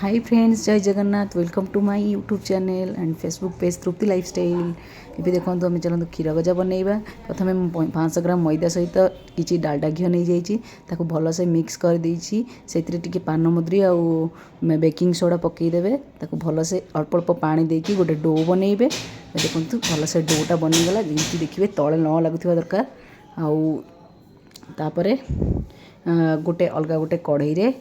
हाय friends, जय Jagannath. Welcome to my YouTube channel and Facebook page Tripti lifestyle. ये देखो आम चलते क्षीर गजा बनइबा। प्रथम 500 ग्राम मैदा सहित किसी डालडा घी नहीं जाइए भलसे मिक्स कर देइछि। सेतिरे टिके पान मधुरी आ बेकिंग सोडा पकईदेवे। भलसे अल्प अल्प पानी देकी गोटे डो बनइबे। देखो भलसे डोटा बनीगला जमी देखिए तले न लगुवा दरकार। तापरे गोटे अलग गोटे कढ़ई रे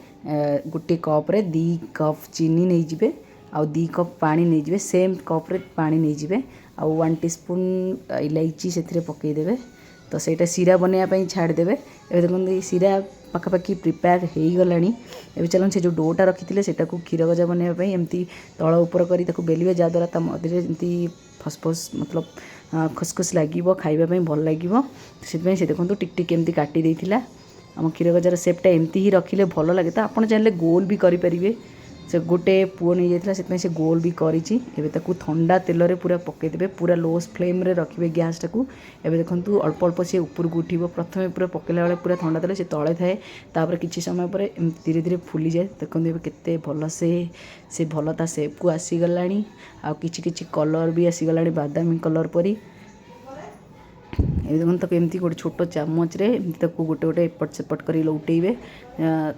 गोटे कप्रे 2 कप चीनी नहीं जिबे आउ 2 कप पानी नहीं जिबे। सेम कप्रे पानी नहीं जिबे आउ 1 टीस्पून इलायची से पकईदेवे। तो सेटा सीरा बनवाई छाड़देवे। ए देखते सीरा पाखापाखि प्रिपेयर हो गलानी। ए चलन से जो डोटा रखी से क्षीर गजा बनवाई एमती तल उपर कर बेलिए जहाँद्वारा मधुरे एमती फसफस मतलब खसखस लगे खावाई भल लगे। से देखो टिक टिक एमती काटी देइथिला। आम क्षीर गजार सेपटा एमती ही रखिले भल लगे। तो आपड़ चाहिए गोल भी करेंगे। से गोटे पुओ नहीं जाता से गोल भी करी। ठंडा तेल रे पूरा पकईदेवे। पूरा लो फ्लेम रे रखिए गैस टाक। एवं देखो अल्प अल्प सी उपरको उठिब। प्रथम पूरा पकईला बेले पूरा ठंडा तेल से तले थाए। तापर किसी समय पर धीरे धीरे फुली जाए। देखो केते भल से भल ता सेप को आसीगला। आ कि कलर भी आसीगला बादामी कलर परी। ये देखो तक एमती गोटे छोट चामच रे एमती गोटे गोटे एपट सेपट कर लौटेबे।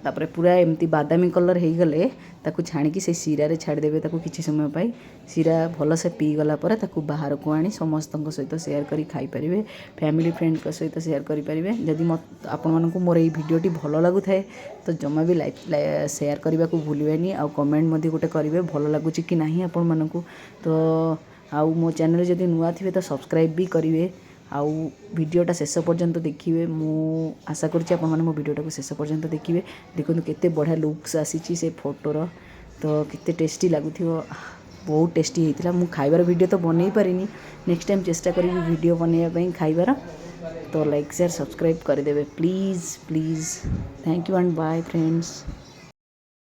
तापर पूरा एमती बादामी कलर हो गले ताकू छाणिकी से सीरा रे छाड़देवे। किसी समय पाई सीरा भल से पीगला बाहर को आनी समस्त सहित सेयार करी खाई पारिबे। फैमिली फ्रेंड सहित सेयार करि पारिबे। जदि आपण मानकु मोर एई वीडियोटी भल लागु थाए तो जमा भी लाइक सेयार करने को भूलिबेनी। आ कमेंट मध्य गोटे करेंगे भल लगुच कि नहीं आपण मानकु। तो आउ मो चैनल जदि नुआ थिबे तो सब्सक्राइब भी करेंगे। आउ वीडियोटा शेष पर्यंत देखिए। मु आशा करुँच आप मो वीडियोटा को शेष पर्यंत देखिए। देखो केते बढ़िया लुक्स आसी से फोटोर। तो केते टेस्टी लगुथिबो। बहुत टेस्टी होता। मु खाइबार वीडियो तो बन पारिनी। नेक्स्ट टाइम चेष्टा करी वीडियो बनवाई खाइबार। तो लाइक शेयर सब्सक्राइब करदेवे please please. Thank you and bye friends.